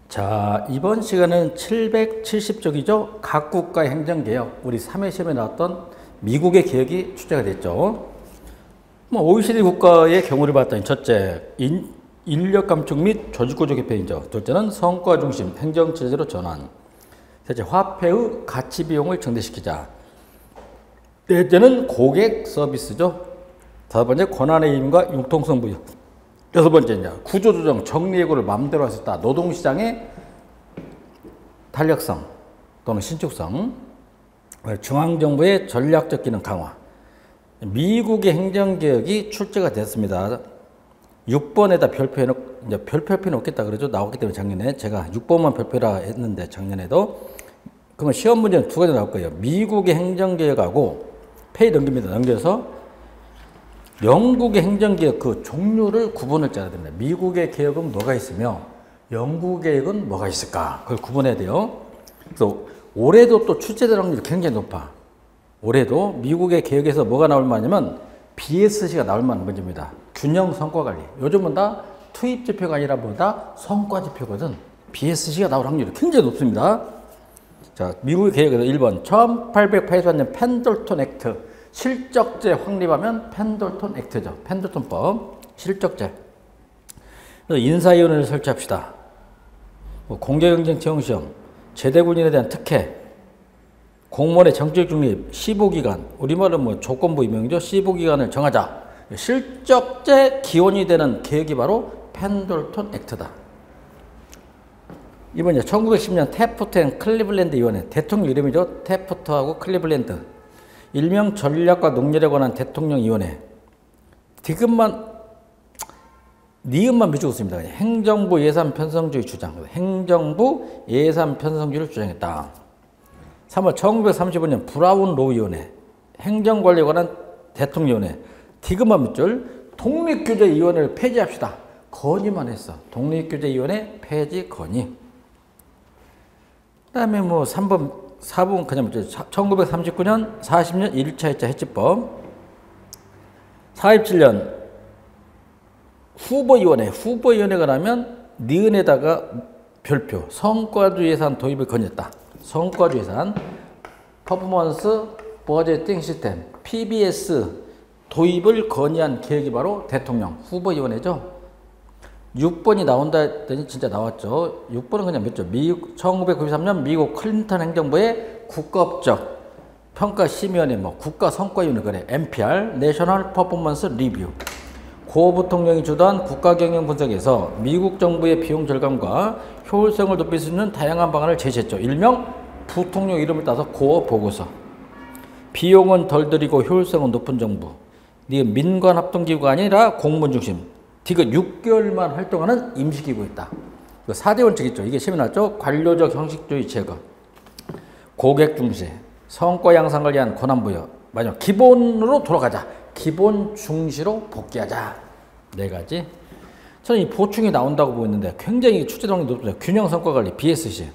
자, 이번 시간은 770쪽이죠. 각 국가의 행정개혁. 우리 3회 시험에 나왔던 미국의 개혁이 출제가 됐죠. OECD 국가의 경우를 봤더니 첫째, 인력 감축 및 조직구조 개편이죠. 둘째는 성과 중심 행정체제로 전환. 셋째, 화폐의 가치 비용을 증대시키자. 넷째는 고객 서비스죠. 다섯 번째, 권한의 힘과 융통성 부여. 여섯 번째, 구조조정, 정리해고를 마음대로 할 수 있다. 노동시장의 탄력성 또는 신축성. 중앙정부의 전략적 기능 강화. 미국의 행정개혁이 출제가 됐습니다. 6번에다 별표할 필요는 없겠다 그러죠. 나왔기 때문에 작년에 제가 6번만 별표라 했는데 작년에도. 그러면 시험 문제는 두 가지 나올 거예요. 미국의 행정개혁하고 페이 넘깁니다. 넘겨서 영국의 행정개혁 그 종류를 구분을 짜야 됩니다. 미국의 개혁은 뭐가 있으며 영국의 개혁은 뭐가 있을까? 그걸 구분해야 돼요. 그래서 올해도 또 출제될 확률이 굉장히 높아. 올해도 미국의 개혁에서 뭐가 나올 만하냐면 BSC가 나올 만한 문제입니다. 균형 성과관리. 요즘은 다 투입지표가 아니라 뭐다? 성과지표거든. BSC가 나올 확률이 굉장히 높습니다. 자, 미국의 개혁에서 1번 1884년 펜들턴 액트. 실적제 확립하면 펜들턴 액트죠. 펜들턴법. 실적제. 인사위원회를 설치합시다. 공개경쟁 채용시험, 제대군인에 대한 특혜, 공무원의 정책 중립, 15기간, 우리말은 조건부 임명이죠. 15기간을 정하자. 실적제 기원이 되는 개혁이 바로 펜들턴 액트다. 이번 1910년 태프트 앤 클리블랜드 위원회, 대통령 이름이죠. 태프트하고 클리블랜드. 일명 전략과 농렬에 관한 대통령위원회. 니은만 비추고 있습니다. 행정부 예산 편성주의 주장. 행정부 예산 편성주의를 주장했다. 3월 1935년 브라운 로위원회. 행정관리에 관한 대통령위원회. 디귿만 밑줄. 독립규제위원회를 폐지합시다. 건의만 했어. 독립규제위원회 폐지 건의. 그 다음에 4번 그냥 1939년 40년 1차 2차 해치법. 47년 후보위원회가 나면 니은에다가 별표 성과주 예산 도입을 건의했다. 성과주 예산 퍼포먼스 버제팅 시스템 PBS 도입을 건의한 계획이 바로 대통령 후보위원회죠. 6번이 나온다 했더니 진짜 나왔죠. 6번은 그냥 몇 죠? 1993년 미국 클린턴 행정부의 국가업적 평가심의원회, 국가성과위원회, 그래, NPR, 내셔널 퍼포먼스 리뷰. 고 부통령이 주도한 국가경영 분석에서 미국 정부의 비용 절감과 효율성을 높일 수 있는 다양한 방안을 제시했죠. 일명 부통령 이름을 따서 고 보고서. 비용은 덜 들이고 효율성은 높은 정부. 민관합동기구가 아니라 공무원 중심. 디귿 6개월만 활동하는 임시기구였다. 4대 원칙 있죠. 이게 시험에 나왔죠. 관료적 형식주의 제거, 고객 중시, 성과 양상을 위한 권한 부여. 마지막 기본으로 돌아가자. 기본 중시로 복귀하자. 4가지. 저는 이 보충이 나온다고 보고 있는데 굉장히 출제량이 높습니다. 균형 성과 관리 BSC.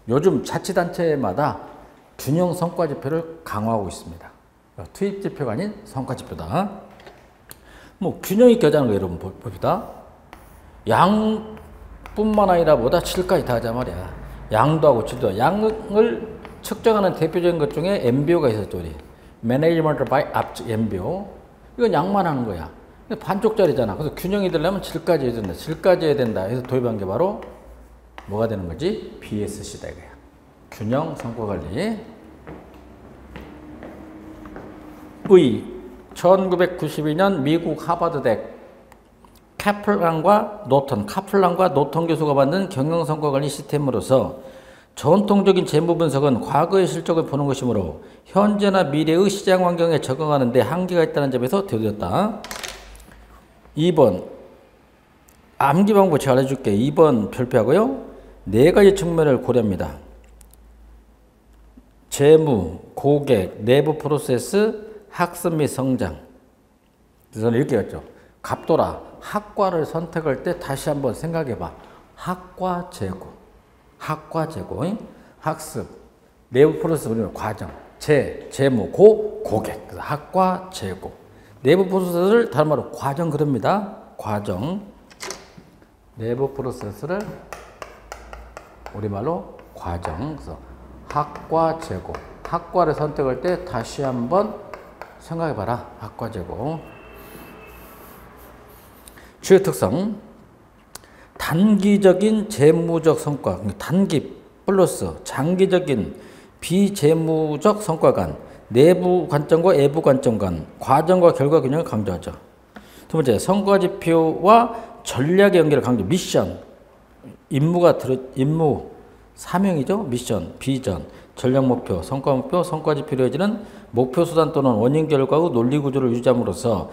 요즘 자치단체마다 균형 성과 지표를 강화하고 있습니다. 투입 지표가 아닌 성과 지표다. 균형 있게 하자는 거 여러분 봅시다. 양뿐만 아니라 뭐다 질까지 다 하자 말이야. 양도 하고 질도. 양을 측정하는 대표적인 것 중에 MBO가 있었죠. 우리 Management by MBO. 이건 양만 하는 거야. 근데 반쪽짜리잖아. 그래서 균형이 되려면 질까지 해야 된다. 질까지 해야 된다. 해서 도입한 게 바로 뭐가 되는 거지? BSC다 이거야. 균형 성과 관리. 1992년 미국 하버드대 카플란과 노턴 교수가 만든 경영성과관리 시스템으로서 전통적인 재무 분석은 과거의 실적을 보는 것이므로 현재나 미래의 시장 환경에 적응하는 데 한계가 있다는 점에서 되돌렸다. 2번 암기 방법 제가 알려줄게. 2번 별표하고요. 4가지 측면을 고려합니다. 재무, 고객, 내부 프로세스, 학습 및 성장. 저는 이렇게 했죠. 갑돌아, 학과를 선택할 때 다시 한번 생각해봐. 학과 재고, 학습, 내부 프로세스 우리는 과정, 재무, 고객. 그래서 학과 재고. 내부 프로세스를 다른 말로 과정 그럽니다. 과정. 내부 프로세스를 우리말로 과정. 그래서 학과 재고. 학과를 선택할 때 다시 한번 생각해봐라. 학과 재고. 주요 특성. 단기적인 재무적 성과. 단기 플러스 장기적인 비재무적 성과 간, 내부 관점과 외부 관점 간, 과정과 결과 균형을 강조하죠. 두 번째, 성과 지표와 전략의 연계를 강조. 미션, 임무, 사명이죠. 미션, 비전, 전략 목표, 성과 지표로 이어지는 목표 수단 또는 원인 결과의 논리 구조를 유지함으로써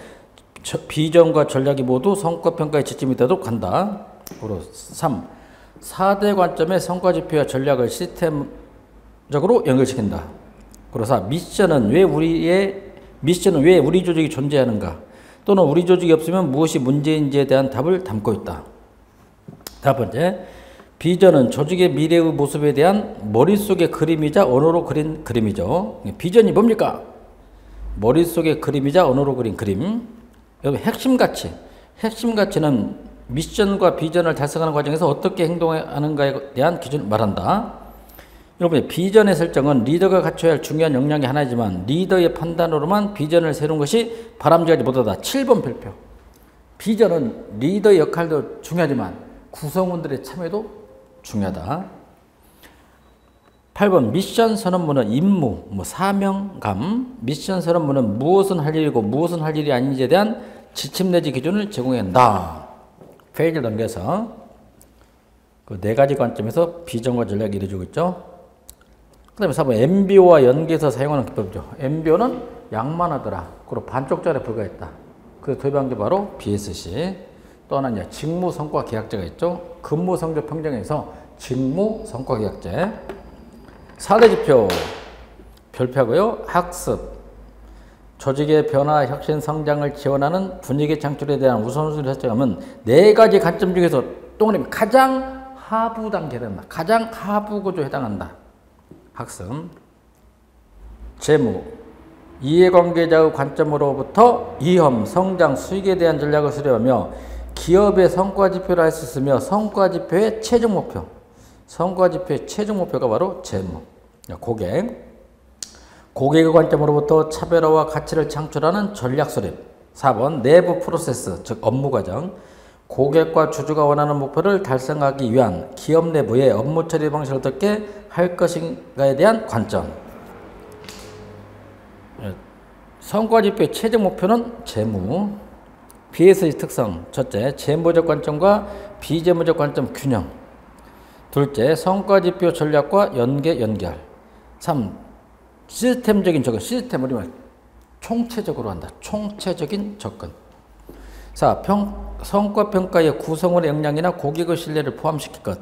비전과 전략이 모두 성과 평가의 지침이 되도록 한다. 3. 4대 관점의 성과 지표와 전략을 시스템적으로 연결시킨다. 4. 미션은 왜 우리 조직이 존재하는가? 또는 우리 조직이 없으면 무엇이 문제인지에 대한 답을 담고 있다. 5번째, 비전은 조직의 미래의 모습에 대한 머릿속의 그림이자 언어로 그린 그림이죠. 비전이 뭡니까? 머릿속의 그림이자 언어로 그린 그림. 여기 핵심 가치는 미션과 비전을 달성하는 과정에서 어떻게 행동하는가에 대한 기준을 말한다. 여러분, 비전의 설정은 리더가 갖춰야 할 중요한 역량의 하나이지만 리더의 판단으로만 비전을 세우는 것이 바람직하지 못하다. 7번 별표. 비전은 리더의 역할도 중요하지만 구성원들의 참여도 중요하다. 8번 미션 선언문은 임무, 사명감. 미션 선언문은 무엇은 할 일이고 무엇은 할 일이 아닌지에 대한 지침 내지 기준을 제공해야 한다. 페이지를 넘겨서 그 4가지 관점에서 비전과 전략이 이루어지고 있죠. 그 다음에 4번 MBO와 연계해서 사용하는 기법이죠. MBO는 양만하더라. 그리고 반쪽짜리 불과했다. 그래서 도입한 게 바로 BSC. 또 하나는 직무 성과 계약제가 있죠. 근무 성적 평정에서 직무 성과 계약제. 4대 지표 별표고요. 학습. 조직의 변화, 혁신, 성장을 지원하는 분위기 창출에 대한 우선순위를 설정하면 4가지 관점 중에서 동그라미 가장 하부 단계에 해당한다. 가장 하부 구조에 해당한다. 학습. 재무. 이해관계자의 관점으로부터 위험, 성장, 수익에 대한 전략을 수립하며 기업의 성과 지표를 할 수 있으며 성과 지표의 최종 목표. 성과 지표의 최종 목표가 바로 재무. 고객의 관점으로부터 차별화와 가치를 창출하는 전략 수립. 4번 내부 프로세스, 즉 업무 과정. 고객과 주주가 원하는 목표를 달성하기 위한 기업 내부의 업무 처리 방식을 어떻게 할 것인가에 대한 관점. 성과 지표의 최종 목표는 재무. BSC 특성. 첫째, 재무적 관점과 비재무적 관점 균형. 둘째, 성과 지표 전략과 연결. 3. 시스템적인 접근. 시스템을 우리말 총체적으로 한다. 총체적인 접근. 4. 성과평가의 구성원의 역량이나 고객의 신뢰를 포함시킬 것.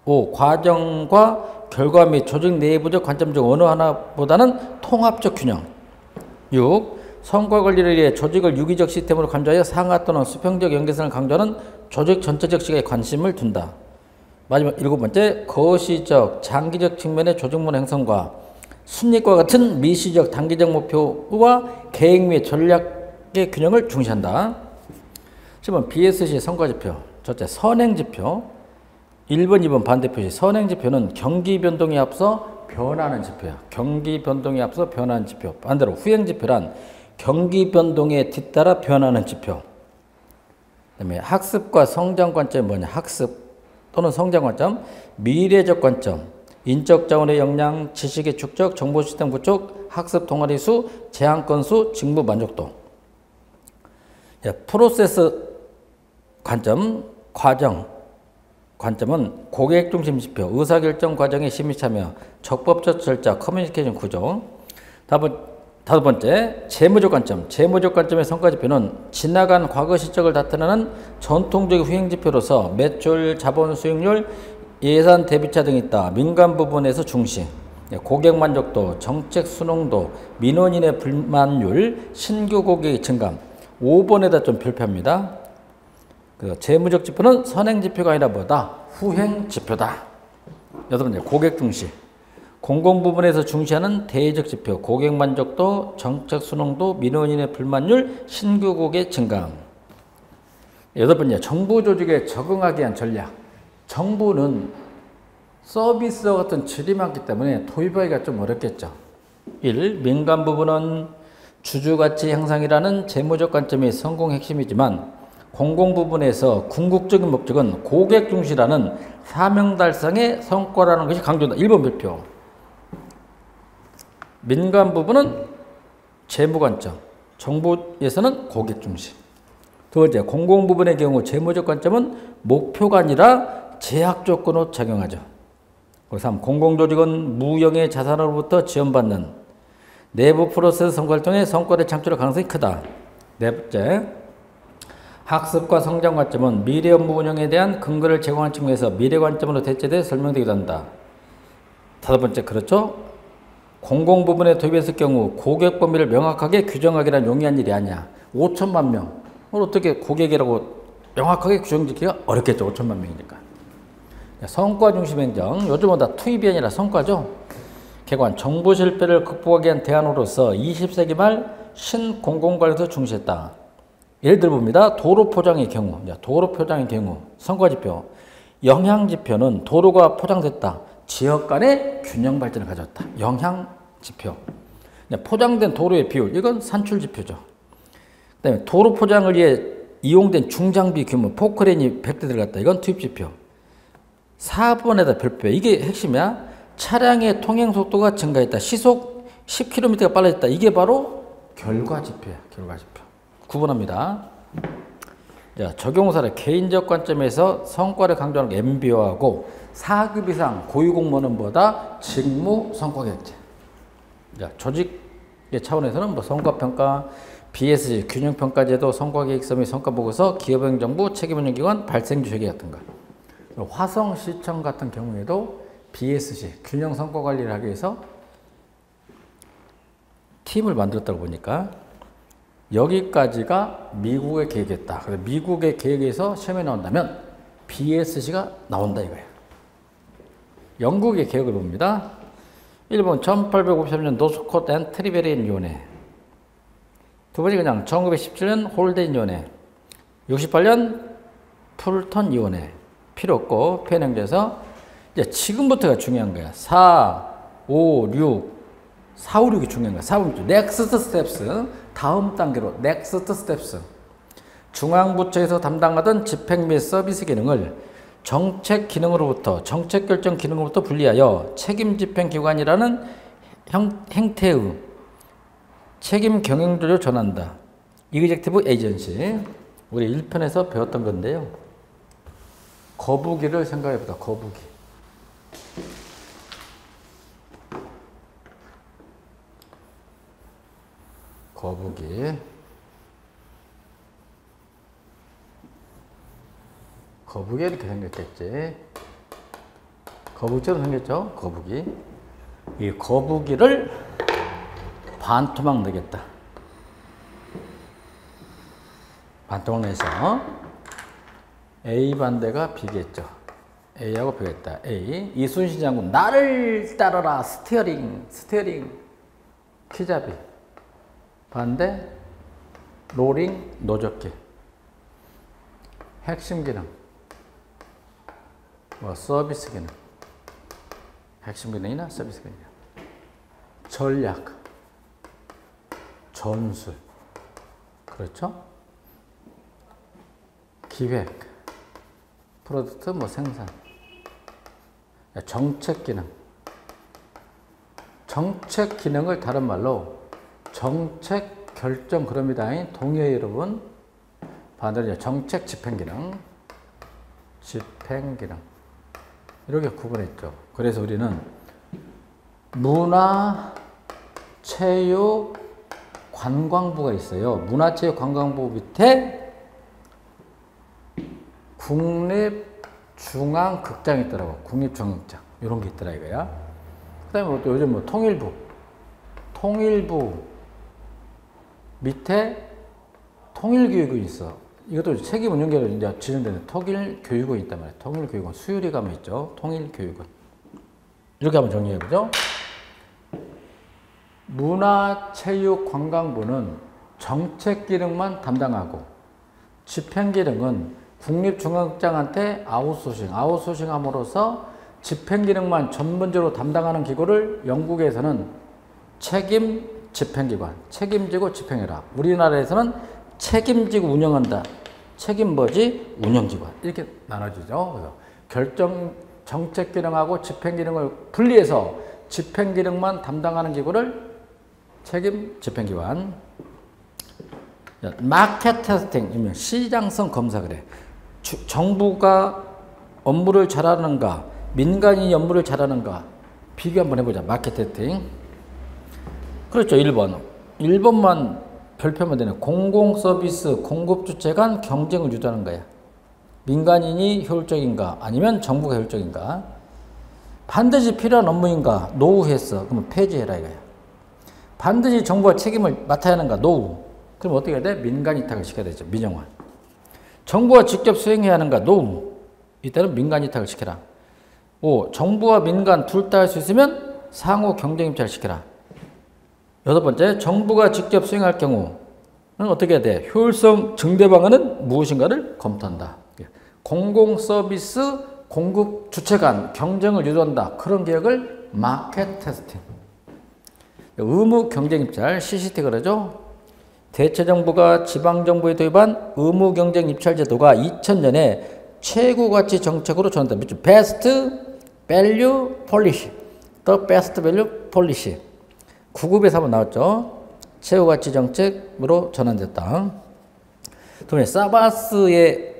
5. 과정과 결과 및 조직 내부적 관점 중 어느 하나보다는 통합적 균형. 6. 성과 관리를 위해 조직을 유기적 시스템으로 간주하여 상하 또는 수평적 연계성을 강조하는 조직 전체적 시각에 관심을 둔다. 마지막 7번째, 거시적, 장기적 측면의 조직문 형성과 순익과 같은 미시적, 단기적 목표와 계획 및 전략의 균형을 중시한다. 10번 BSC 성과지표. 첫째, 선행지표. 1번, 2번 반대표시. 선행지표는 경기 변동에 앞서 변하는 지표야. 경기 변동에 앞서 변하는 지표. 반대로 후행지표란 경기 변동에 뒤따라 변하는 지표. 그 다음에 학습과 성장 관점이 뭐냐. 학습 또는 성장 관점, 미래적 관점, 인적 자원의 역량, 지식의 축적, 정보 시스템 구축, 학습 동아리 수, 제한 건수, 직무 만족도. 프로세스 관점, 과정 관점은 고객 중심 지표, 의사결정 과정의 심의 참여, 적법적 절차, 커뮤니케이션 구조. 다섯 번째, 재무적 관점. 재무적 관점의 성과지표는 지나간 과거 실적을 나타내는 전통적인 후행지표로서 매출, 자본 수익률, 예산 대비차 등이 있다. 민간 부분에서 중시. 고객 만족도, 정책 순응도, 민원인의 불만율, 신규 고객의 증감. 5번에다 좀 별표합니다. 재무적 지표는 선행지표가 아니라 뭐다? 후행지표다. 8번째, 고객 중시. 공공부문에서 중시하는 대외적 지표, 고객 만족도, 정책 순응도, 민원인의 불만율, 신규 고객 증감. 8번째, 정부 조직에 적응하기 위한 전략. 정부는 서비스와 같은 질이 많기 때문에 도입하기가 좀 어렵겠죠. 1. 민간 부분은 주주가치 향상이라는 재무적 관점이 성공 핵심이지만 공공 부분에서 궁극적인 목적은 고객 중시라는 사명 달성의 성과라는 것이 강조된다. 1번 별표. 민간 부분은 재무 관점, 정부에서는 고객 중시. 두 번째, 공공 부분의 경우 재무적 관점은 목표가 아니라 제약 조건으로 작용하죠. 3. 공공조직은 무형의 자산으로부터 지원받는 내부 프로세스 성과를 통해 성과를 창출할 가능성이 크다. 네 번째, 학습과 성장 관점은 미래 업무 운영에 대한 근거를 제공하는 측면에서 미래 관점으로 대체돼 설명되기도 한다. 다섯 번째, 그렇죠? 공공 부분에 도입했을 경우 고객 범위를 명확하게 규정하기란 용이한 일이 아니야. 5천만 명을 어떻게 고객이라고 명확하게 규정짓기가 어렵겠죠. 5천만 명이니까. 성과 중심 행정, 요즘은 다 투입이 아니라 성과죠. 개관, 정부 실패를 극복하기 위한 대안으로서 20세기 말 신공공관리도 중시했다. 예를 들어 봅니다. 도로 포장의 경우, 성과지표. 영향지표는 도로가 포장됐다. 지역 간의 균형 발전을 가져왔다. 영향지표. 포장된 도로의 비율, 이건 산출지표죠. 그 다음에 도로 포장을 위해 이용된 중장비 규모, 포크레인이 100대 들어갔다. 이건 투입지표. 4번에다 별표. 이게 핵심이야. 차량의 통행 속도가 증가했다. 시속 10km가 빨라졌다. 이게 바로 결과지표야. 결과지표. 구분합니다. 자, 적용 사례. 개인적 관점에서 성과를 강조하는 MBO하고 4급 이상 고위공무원은 뭐다? 직무 성과계획제. 자, 조직의 차원에서는 뭐 성과평가, BSG, 균형평가제도, 성과계획서 및 성과보고서, 기업행정부, 책임운영기관, 발생주회계 같은 거. 화성시청 같은 경우에도 BSG, 균형성과관리를 하기 위해서 팀을 만들었다고 보니까 여기까지가 미국의 계획이었다. 그래서 미국의 계획에서 시험에 나온다면 BSG가 나온다 이거예요. 영국의 계획을 봅니다. 1번 1853년 노스콧 앤 트리베리엔 위원회. 두 번째 그냥 1917년 홀데인 위원회. 68년 풀턴 위원회. 필요 없고 편행돼서 이제 지금부터가 중요한 거야. 4, 5, 6, 4, 5, 6이 중요한 거야. 4, 5, 6. 넥스트 스텝스. 다음 단계로 넥스트 스텝스. 중앙부처에서 담당하던 집행 및 서비스 기능을 정책 기능으로부터 정책 결정 기능으로부터 분리하여 책임 집행 기관이라는 행태의 책임 경영 조직으로 전한다. 이그젝티브 에이전시. 우리 1편에서 배웠던 건데요. 거북이를 생각해보자. 거북이. 거북이 이렇게 생겼겠지. 거북이처럼 생겼죠. 거북이. 이 거북이를 반토막 내겠다. 반토막 내서 A 반대가 B겠죠. A하고 B겠다. A. 이순신 장군 나를 따르라. 스티어링 키잡이. 반대 로링 노젓기. 핵심 기능 서비스 기능. 핵심 기능이나 서비스 기능. 전략 전술. 그렇죠? 기획 프로덕트 생산. 정책 기능. 정책 기능을 다른 말로 정책 결정 그럽니다. 동의해 여러분. 반대로 정책 집행 기능. 이렇게 구분했죠. 그래서 우리는 문화, 체육, 관광부가 있어요. 문화체육관광부 밑에 국립중앙극장이 있더라고. 국립중앙극장. 이런 게 있더라 이거야. 그 다음에 요즘 통일부 밑에 통일교육이 있어. 이것도 책임운영계로 이제 지정되는 통일교육원이 있단 말이에요. 통일교육원. 수유리 가면 있죠. 통일교육원. 이렇게 한번 정리해보죠. 문화체육관광부는 정책 기능만 담당하고 집행 기능은 국립중앙극장한테 아웃소싱함으로써 집행기능만 전문적으로 담당하는 기구를 영국에서는 책임 집행기관, 책임지고 집행해라. 우리나라에서는 책임지고 운영한다. 책임 뭐지? 운영기관. 이렇게 나눠지죠. 그래서 결정 정책 기능하고 집행 기능을 분리해서 집행 기능만 담당하는 기구를 책임 집행기관. 마켓 테스팅이면 시장성 검사 그래. 정부가 업무를 잘하는가, 민간인이 업무를 잘하는가 비교 한번 해보자. 마켓 테스팅. 그렇죠. 1번. 1번만 별표면 되네. 공공서비스 공급주체 간 경쟁을 유도하는 거야. 민간인이 효율적인가 아니면 정부가 효율적인가. 반드시 필요한 업무인가 노후했어. 그러면 폐지해라 이거야. 반드시 정부가 책임을 맡아야 하는가 노후. 그럼 어떻게 해야 돼? 민간 이탁을 시켜야 되죠. 민영화. 정부가 직접 수행해야 하는가 노후. 이때는 민간 이탁을 시켜라. 5. 정부와 민간 둘 다 할 수 있으면 상호 경쟁 입찰을 시켜라. 6번째, 정부가 직접 수행할 경우는 어떻게 해야 돼? 효율성 증대 방안은 무엇인가를 검토한다. 공공서비스 공급 주체 간 경쟁을 유도한다. 그런 계획을 마켓 테스팅. 의무 경쟁 입찰, CCT 그러죠. 대체정부가 지방정부에 도입한 의무 경쟁 입찰 제도가 2000년에 최고 가치 정책으로 전환된다. Best Value Policy. The Best Value Policy. 9급에서 한번 나왔죠. 최고 가치 정책으로 전환됐다. 두 사바스의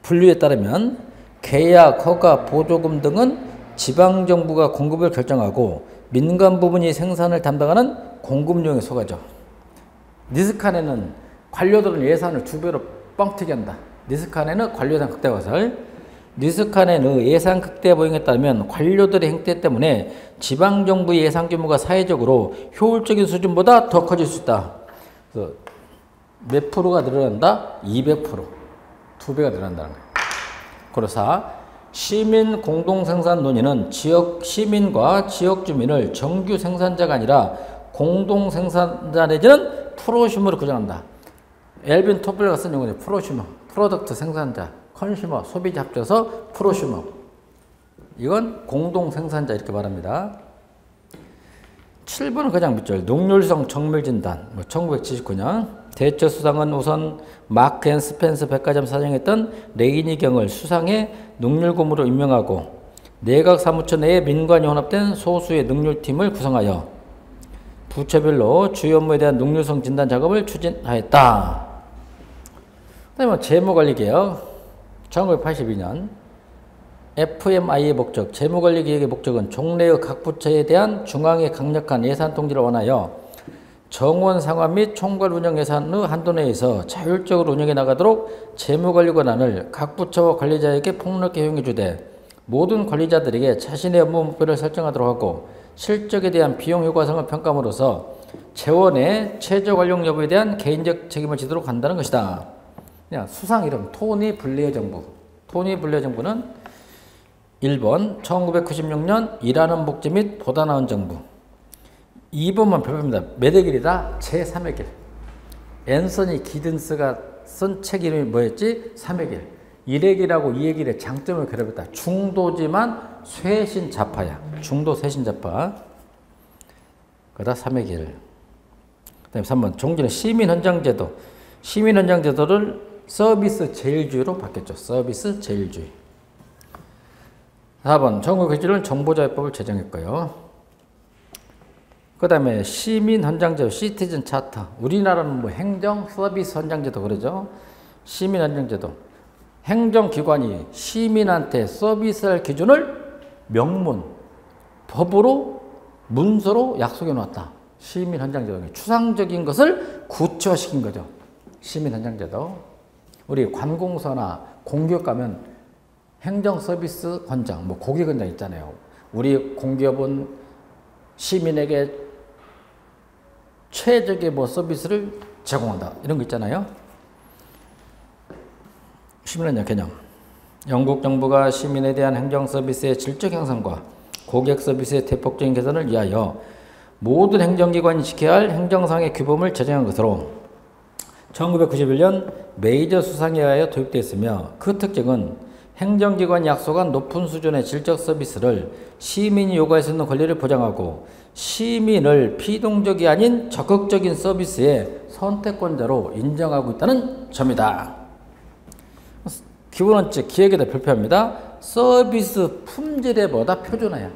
분류에 따르면 계약, 허가, 보조금 등은 지방정부가 공급을 결정하고 민간 부분이 생산을 담당하는 공급용에 속하죠. 니스칸에는 관료들은 예산을 2배로 뻥튀기 한다. 니스칸에는 관료 예산 극대 과설. 니스칸에는 예산 극대 보행에 따르면 관료들의 행태 때문에 지방정부의 예산 규모가 사회적으로 효율적인 수준보다 더 커질 수 있다. 그래서 몇 프로가 늘어난다? 200%. 2배가 늘어난다는 거예요. 그래서 시민 공동생산 논의는 지역 시민과 지역 주민을 정규 생산자가 아니라 공동생산자 내지는 프로슈머로 규정한다. 엘빈 토플러가 쓴 용어죠. 프로슈머, 프로덕트 생산자, 컨슈머, 소비자 합쳐서 프로슈머. 이건 공동생산자 이렇게 말합니다. 7번은 그냥 밑줄. 능률성 정밀진단. 1979년 대처수상은 우선 마크 앤 스펜서 백화점 사장했던 레이니 경을 수상의 능률고문으로 임명하고 내각 사무처 내에 민관이 혼합된 소수의 능률팀을 구성하여 부처별로 주요 업무에 대한 능률성 진단 작업을 추진하였다. 그다음에 재무관리개혁 1982년 FMI의 목적, 재무관리개혁의 목적은 종래의 각 부처에 대한 중앙의 강력한 예산 통제를 원하여 정원 상환 및 총괄 운영 예산의 한도 내에서 자율적으로 운영해 나가도록 재무관리 권한을 각 부처와 관리자에게 폭넓게 허용해 주되 모든 관리자들에게 자신의 업무 목표를 설정하도록 하고 실적에 대한 비용 효과성을 평가함으로써 재원의 최저 활용 여부에 대한 개인적 책임을 지도록 한다는 것이다. 그냥 수상 이름 토니 블레어 정부. 토니 블레어 정부는 1번 1996년 일하는 복지 및 보다 나은 정부. 2번만 별표입니다. 몇 의 길이다? 제3의 길. 앤서니 기든스가 쓴 책 이름이 뭐였지? 3의 길. 1의 길하고 2의 길의 장점을 그려봤다. 중도지만 쇄신 좌파야. 중도 쇄신 좌파. 그다 3의 길. 그 다음에 3번 종전의 시민헌장제도. 시민헌장제도를 서비스 제일주의로 바뀌었죠. 서비스 제일주의. 4번 1997년 정보자유법을 제정했고요. 그 다음에 시민헌장제도, 시티즌 차트. 우리나라는 뭐 행정 서비스 헌장제도 그러죠. 시민헌장제도. 행정기관이 시민한테 서비스할 기준을 명문, 법으로, 문서로 약속해 놓았다. 시민헌장제도. 추상적인 것을 구체화시킨 거죠. 시민헌장제도. 우리 관공서나 공기업 가면 행정서비스 헌장, 뭐 고객헌장 있잖아요. 우리 공기업은 시민에게 최적의 뭐 서비스를 제공한다. 이런 거 있잖아요. 시민헌장 개념. 영국 정부가 시민에 대한 행정 서비스의 질적 향상과 고객 서비스의 대폭적인 개선을 위하여 모든 행정기관이 지켜야 할 행정상의 규범을 제정한 것으로 1991년 메이저 수상에 의하여 도입되었으며 그 특징은 행정기관이 약속한 높은 수준의 질적 서비스를 시민이 요구할 수 있는 권리를 보장하고 시민을 피동적이 아닌 적극적인 서비스의 선택권자로 인정하고 있다는 점이다. 기본 원칙 기획에다 발표합니다. 서비스 품질에 뭐다? 표준화야.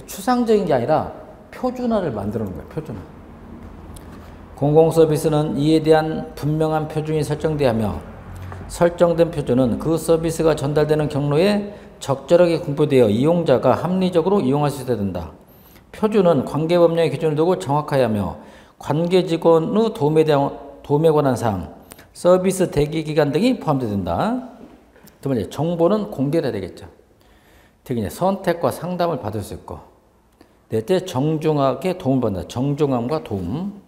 추상적인 게 아니라 표준화를 만들어 놓은 거야. 표준화. 공공서비스는 이에 대한 분명한 표준이 설정돼야 하며 설정된 표준은 그 서비스가 전달되는 경로에 적절하게 공표되어 이용자가 합리적으로 이용할 수 있어야 된다. 표준은 관계법령의 기준을 두고 정확하여야 하며 관계직원의 도움에 관한 사항, 서비스 대기기간 등이 포함된다. 두 번째, 정보는 공개해야 되겠죠. 특히 선택과 상담을 받을 수 있고. 넷째, 정중하게 도움을 받는다. 정중함과 도움.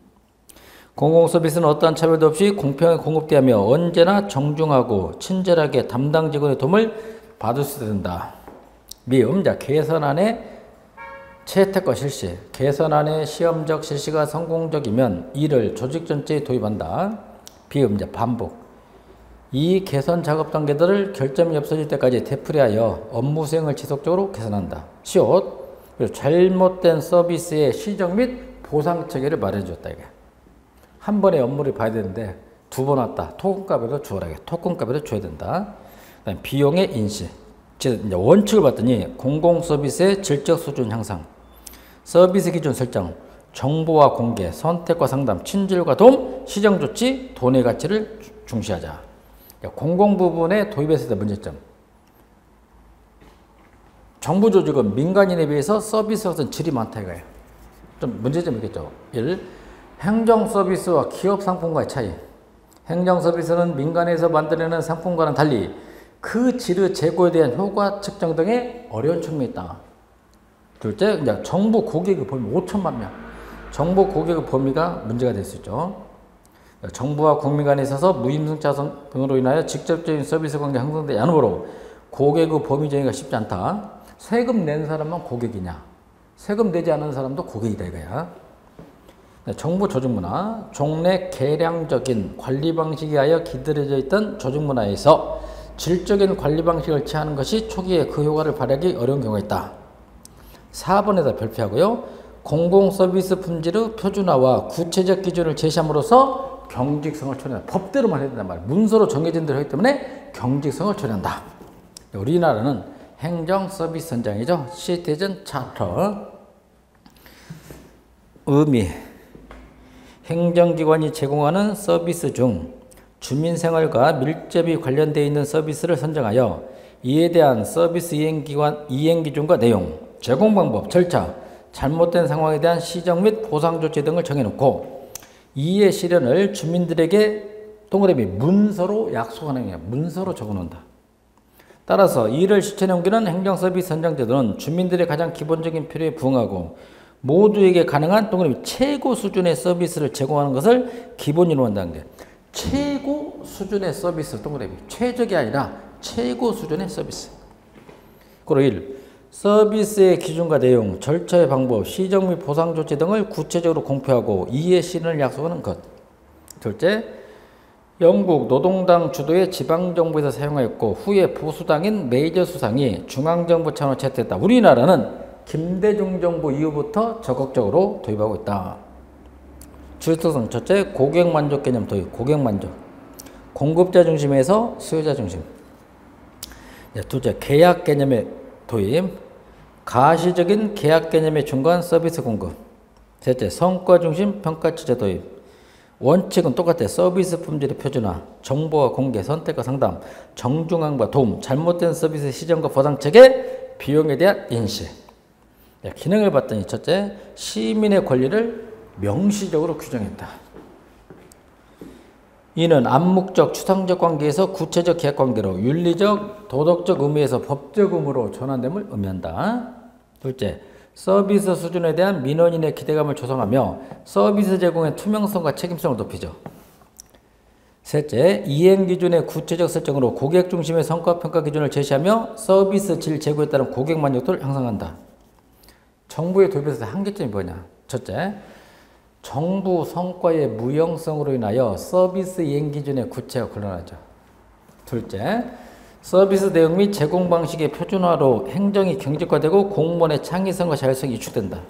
공공서비스는 어떠한 차별도 없이 공평하게 공급되며 언제나 정중하고 친절하게 담당 직원의 도움을 받을 수 된다. 미음, 개선안의 채택과 실시. 개선안의 시험적 실시가 성공적이면 이를 조직 전체에 도입한다. 비음, 반복. 이 개선 작업 단계들을 결점이 없어질 때까지 되풀이하여 업무 수행을 지속적으로 개선한다. 시옷, 그리고 잘못된 서비스의 시정 및 보상 체계를 마련해 줬다. 이게. 한 번에 업무를 봐야 되는데 두 번 왔다. 토큰값에도 주어라. 토큰값에도 줘야 된다. 그다음에 비용의 인식. 이제 원칙을 봤더니 공공서비스의 질적 수준 향상, 서비스 기준 설정, 정보와 공개, 선택과 상담, 친절과 도움, 시정 조치, 돈의 가치를 중시하자. 공공 부분에 도입했을 때 문제점. 정부 조직은 민간인에 비해서 서비스 같은 질이 많다 이거예요. 좀 문제점이 있겠죠. 1. 행정 서비스와 기업 상품과의 차이. 행정 서비스는 민간에서 만들어내는 상품과는 달리 그 질의 제고에 대한 효과 측정 등에 어려운 측면이 있다. 둘째, 정부 고객의 범위 5천만 명. 정부 고객의 범위가 문제가 될 수 있죠. 정부와 국민 간에 있어서 무임승차 등으로 인하여 직접적인 서비스 관계 형성되지 않으므로 고객의 범위 정의가 쉽지 않다. 세금 낸 사람만 고객이냐? 세금 내지 않은 사람도 고객이다 이거야. 정부 조직문화, 종래 개량적인 관리 방식에 하여 기들여져 있던 조직문화에서 질적인 관리 방식을 취하는 것이 초기에 그 효과를 발휘하기 어려운 경우가 있다. 4번에다 별표하고요. 공공서비스 품질의 표준화와 구체적 기준을 제시함으로써 경직성을 초래한다. 법대로만 해야 된단 말이야. 문서로 정해진 대로 하기 때문에 경직성을 초래한다. 우리나라는 행정 서비스 현장이죠. 시티즌 차터. 의미. 행정기관이 제공하는 서비스 중 주민생활과 밀접히 관련되어 있는 서비스를 선정하여 이에 대한 서비스 이행기준과 내용, 제공방법, 절차, 잘못된 상황에 대한 시정 및 보상조치 등을 정해놓고 이의 실현을 주민들에게 동그라미 문서로 약속하는 거야. 문서로 적어놓는다. 따라서 이를 실천해 옮기는 행정서비스 현장제도는 주민들의 가장 기본적인 필요에 부응하고 모두에게 가능한 동그라미 최고 수준의 서비스를 제공하는 것을 기본으로 한다는 게 최고 수준의 서비스 동그라미 최적이 아니라 최고 수준의 서비스. 그리고 1. 서비스의 기준과 내용, 절차의 방법, 시정 및 보상 조치 등을 구체적으로 공표하고 이의 실현을 약속하는 것. 둘째, 영국 노동당 주도의 지방정부에서 사용하였고 후에 보수당인 메이저 수상이 중앙정부 차원으로 채택했다. 우리나라는 김대중 정부 이후부터 적극적으로 도입하고 있다. 주요특성 첫째, 고객만족 개념 도입. 고객만족. 공급자 중심에서 수요자 중심. 둘째, 계약 개념의 도입. 가시적인 계약 개념에 준거한 서비스 공급. 셋째, 성과 중심 평가 체제 도입. 원칙은 똑같아. 서비스 품질의 표준화, 정보와 공개, 선택과 상담, 정중함과 도움, 잘못된 서비스 시정과 보상 체계, 비용에 대한 인식. 기능을 봤더니 첫째, 시민의 권리를 명시적으로 규정했다. 이는 암묵적, 추상적 관계에서 구체적 계약 관계로 윤리적, 도덕적 의미에서 법적 의무로 전환됨을 의미한다. 둘째, 서비스 수준에 대한 민원인의 기대감을 조성하며 서비스 제공의 투명성과 책임성을 높이죠. 셋째, 이행기준의 구체적 설정으로 고객 중심의 성과평가 기준을 제시하며 서비스 질 제고에 따른 고객 만족도를 향상한다. 정부의 도입에서 한계점이 뭐냐? 첫째, 정부 성과의 무형성으로 인하여 서비스 이행 기준의 구체가 곤란하죠. 둘째, 서비스 내용 및 제공 방식의 표준화로 행정이 경직화되고 공무원의 창의성과 자율성이 위축된다.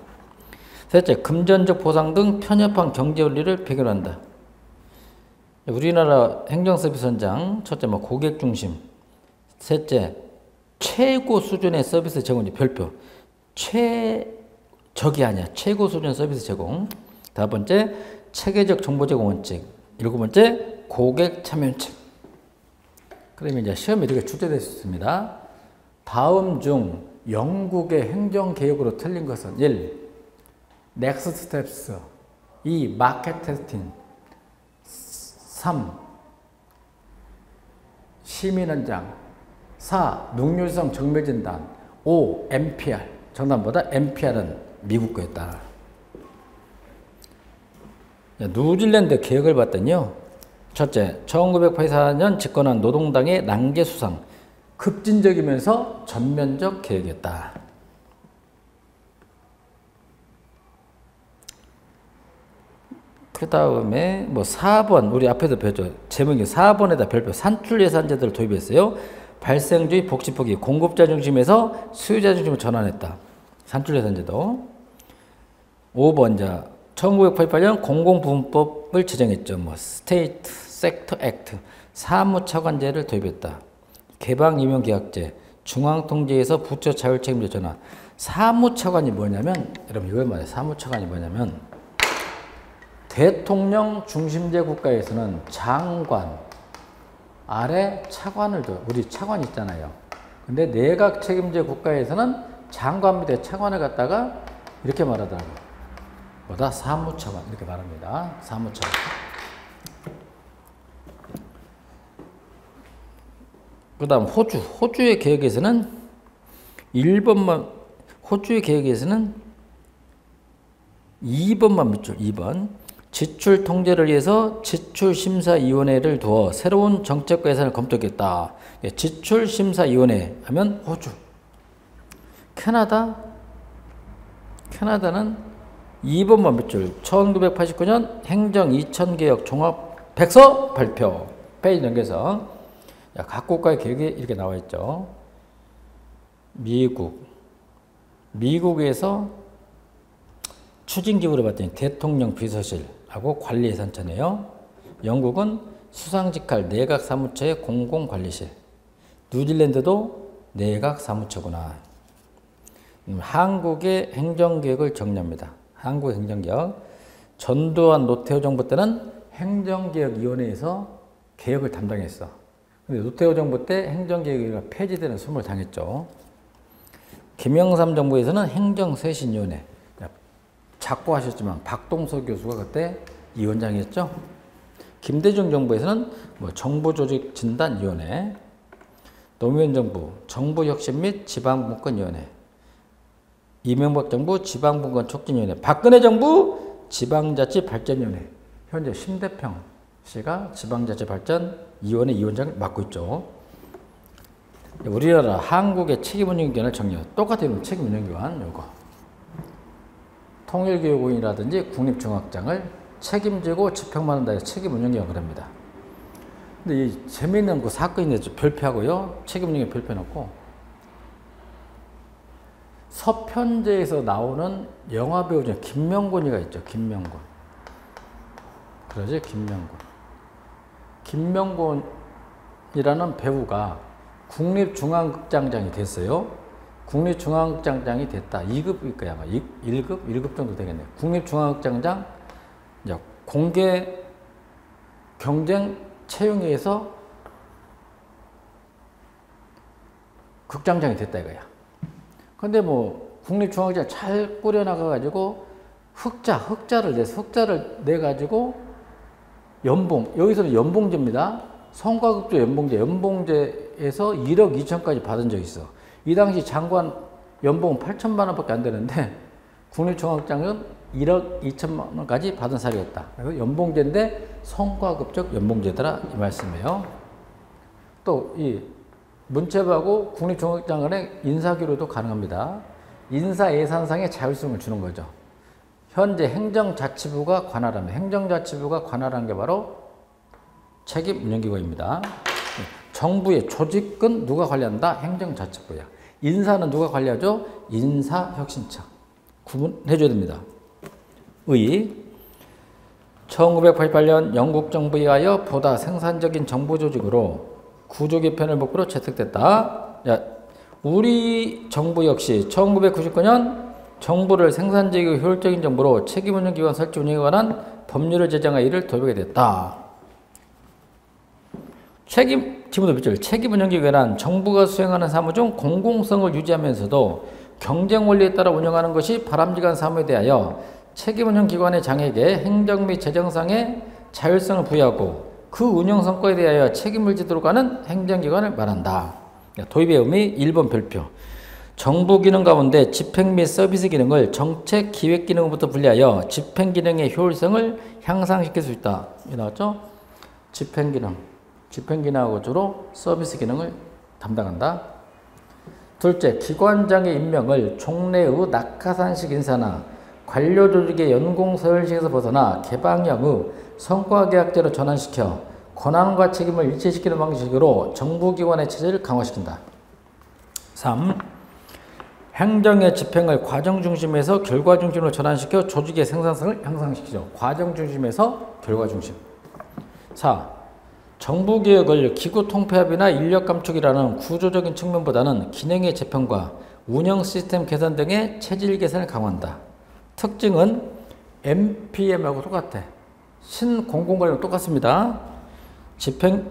셋째, 금전적 보상 등 편협한 경제 원리를 배경한다. 우리나라 행정서비스 현장, 첫째, 고객 중심. 셋째, 최고 수준의 서비스 제공이 별표. 최적이 아니야. 최고 수준 서비스 제공. 다섯 번째, 체계적 정보 제공 원칙. 일곱 번째, 고객 참여책. 그러면 이제 시험에 이렇게 출제됐습니다. 다음 중 영국의 행정개혁으로 틀린 것은 1. 넥스트 스텝스 2. 마켓 테스팅 3. 시민현장 4. 능률성 정밀진단 5. NPR 정답보다 NPR은 미국 거였다. 뉴질랜드 개혁을 봤더니요. 첫째, 1984년 집권한 노동당의 난개 수상 급진적이면서 전면적 개혁이었다. 그 다음에 4번 우리 앞에도 배웠죠. 제목이 4번에다 별표 산출 예산제도를 도입했어요. 발생주의 복지포기 공급자 중심에서 수요자 중심으로 전환했다. 산출 예산제도. 5번 1988년 공공부문법을 제정했죠. 스테이트 섹터 액트 사무차관제를 도입했다. 개방임용계약제 중앙통제에서 부처 자율책임제 전환. 사무차관이 뭐냐면 여러분 이걸 말해요. 사무차관이 뭐냐면 대통령 중심제 국가에서는 장관 아래 차관을 줘. 우리 차관 있잖아요. 근데 내각 책임제 국가에서는 장관 밑에 차관을 갖다가 이렇게 말하더라고요. 뭐다? 사무차관 이렇게 말합니다. 사무차관. 그 다음 호주의 계획에서는 1번만 호주의 계획에서는 2번만 밑줄 2번 지출 통제를 위해서 지출심사위원회를 두어 새로운 정책과 예산을 검토했다. 지출심사위원회 하면 호주. 캐나다는 2번만 밑줄 1989년 행정 2000개혁 종합 백서 발표. 페이지 넘겨서 각 국가의 계획이 이렇게 나와 있죠. 미국에서 추진기구를 봤더니 대통령 비서실하고 관리예산처네요. 영국은 수상직할 내각사무처의 공공관리실. 뉴질랜드도 내각사무처구나. 한국의 행정개혁을 정리합니다. 한국의 행정개혁. 전두환 노태우 정부 때는 행정개혁위원회에서 개혁을 담당했어. 근데 노태우 정부 때 행정개혁위가 폐지되는 수모를 당했죠. 김영삼 정부에서는 행정쇄신위원회. 작고 하셨지만 박동서 교수가 그때 위원장이었죠. 김대중 정부에서는 정부조직진단위원회, 노무현 정부 정부혁신 및 지방분권위원회, 이명박 정부 지방분권촉진위원회, 박근혜 정부 지방자치발전위원회. 현재 심대평 씨가 지방자치발전위원회 위원장을 맡고 있죠. 우리나라 한국의 책임운영기관을 정리해요. 똑같아요. 책임운영기관 요거. 통일교육원이라든지 국립중앙장을 책임지고 집행받는다 해서 책임운영기관 그럽니다. 근데 이 재미있는 그 사건인데 별표하고요. 책임운영에 별표 놓고 서편제에서 나오는 영화배우 중에 김명곤이가 있죠. 김명곤. 그러지? 김명곤이라는 배우가 국립중앙극장장이 됐어요. 국립중앙극장장이 됐다. 2급일 거야. 아마 1급? 1급 정도 되겠네요. 국립중앙극장장 공개 경쟁 채용회에서 극장장이 됐다 이거야. 근데 국립중앙극장 잘 꾸려나가가지고 흑자를 내가지고 여기서는 연봉제입니다. 성과급조 연봉제에서 1억 2천까지 받은 적이 있어. 이 당시 장관 연봉은 8천만 원밖에 안 되는데 국립중앙극장은 1억 2천만 원까지 받은 사례였다. 그래서 연봉제인데 성과급적 연봉제더라 이 말씀이에요. 또 이 문체부하고 국립중앙극장 간의 인사기로도 가능합니다. 인사예산상의 자율성을 주는 거죠. 현재 행정자치부가 관할합니다. 행정자치부가 관할한 게 바로 책임운영기관입니다. 정부의 조직은 누가 관리한다? 행정자치부야. 인사는 누가 관리하죠? 인사혁신처. 구분해줘야 됩니다. 의 1988년 영국 정부에 의하여 보다 생산적인 정부 조직으로 구조 개편을 목표로 채택됐다. 야, 우리 정부 역시 1999년 정부를 생산적이고 효율적인 정부로 책임운영 기관 설치 운영에 관한 법률을 제정하여 이를 도입하게 됐다. 지문도 밑줄 책임운영 기관은 정부가 수행하는 사무 중 공공성을 유지하면서도 경쟁 원리에 따라 운영하는 것이 바람직한 사무에 대하여 책임운영 기관의 장에게 행정 및 재정상의 자율성을 부여하고 그 운영 성과에 대하여 책임을 지도록 하는 행정기관을 말한다. 도입의 의미 1번 별표. 정부 기능 가운데 집행 및 서비스 기능을 정책 기획 기능부터 분리하여 집행 기능의 효율성을 향상시킬 수 있다. 이 나왔죠? 집행 기능. 집행 기능하고 주로 서비스 기능을 담당한다. 둘째, 기관장의 임명을 종래의 낙하산식 인사나 관료 조직의 연공 서열식에서 벗어나 개방형의 성과계약제로 전환시켜 권한과 책임을 일치시키는 방식으로 정부기관의 체제를 강화시킨다. 3. 행정의 집행을 과정 중심에서 결과 중심으로 전환시켜 조직의 생산성을 향상시키죠. 과정 중심에서 결과 중심. 4. 정부개혁을 기구 통폐합이나 인력 감축이라는 구조적인 측면보다는 기능의 재편과 운영 시스템 개선 등의 체질 개선을 강화한다. 특징은 MPM하고 똑같아. 신공공관리랑 똑같습니다.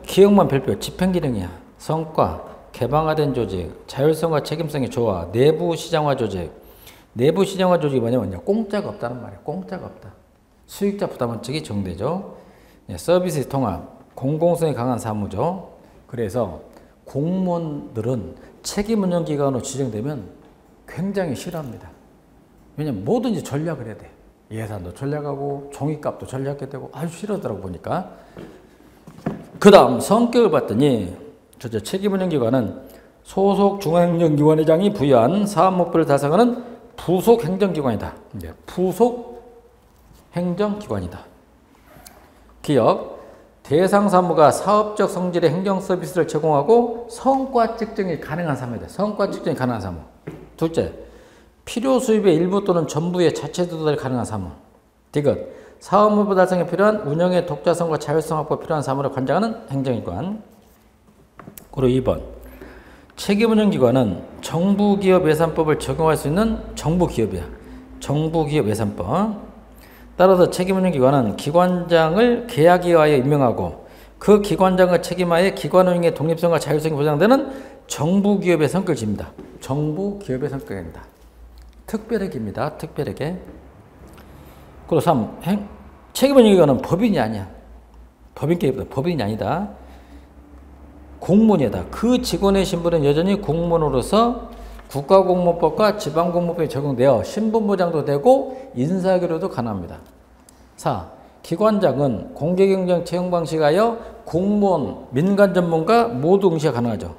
기획만 별표, 집행 기능이야. 성과, 개방화된 조직, 자율성과 책임성의 조화, 내부 시장화 조직. 내부 시장화 조직이 뭐냐면 공짜가 없다는 말이야. 공짜가 없다. 수익자 부담 원칙이 적용되죠. 서비스 통합, 공공성이 강한 사무죠. 그래서 공무원들은 책임운영기관으로 지정되면 굉장히 싫어합니다. 왜냐면 뭐든지 전략을 해야 돼. 예산도 전략하고 종이값도 전략해야 되고 아주 싫어하더라고 보니까. 그 다음 성격을 봤더니 책임운영기관은 소속 중앙행정기관회장이 부여한 사업목표를 달성하는 부속행정기관이다. 부속행정기관이다. 기억, 대상 사무가 사업적 성질의 행정 서비스를 제공하고 성과 측정이 가능한 사무이다. 성과 측정이 가능한 사무. 둘째, 필요 수입의 일부 또는 전부의 자체 조달이 가능한 사무. 디귿, 사업 목표 달성에 필요한 운영의 독자성과 자율성 확보에 필요한 사무를 관장하는 행정기관. 그리고 2번, 책임운영기관은 정부기업 예산법을 적용할 수 있는 정부기업이야. 정부기업 예산법. 따라서 책임운영기관은 기관장을 계약에 의하여 임명하고 그 기관장의 책임하에 기관운영의 독립성과 자율성이 보장되는 정부기업의 성격을 집니다. 정부기업의 성격입니다. 특별회계입니다. 특별회계. 그리고 3. 책임운영기관은 법인이 아니야. 법인이 아니다. 공무원이다. 그 직원의 신분은 여전히 공무원으로서 국가공무원법과 지방공무원법에 적용되어 신분보장도 되고 인사결여도 가능합니다. 4. 기관장은 공개경쟁 채용 방식하여 공무원, 민간 전문가 모두 응시가 가능하죠.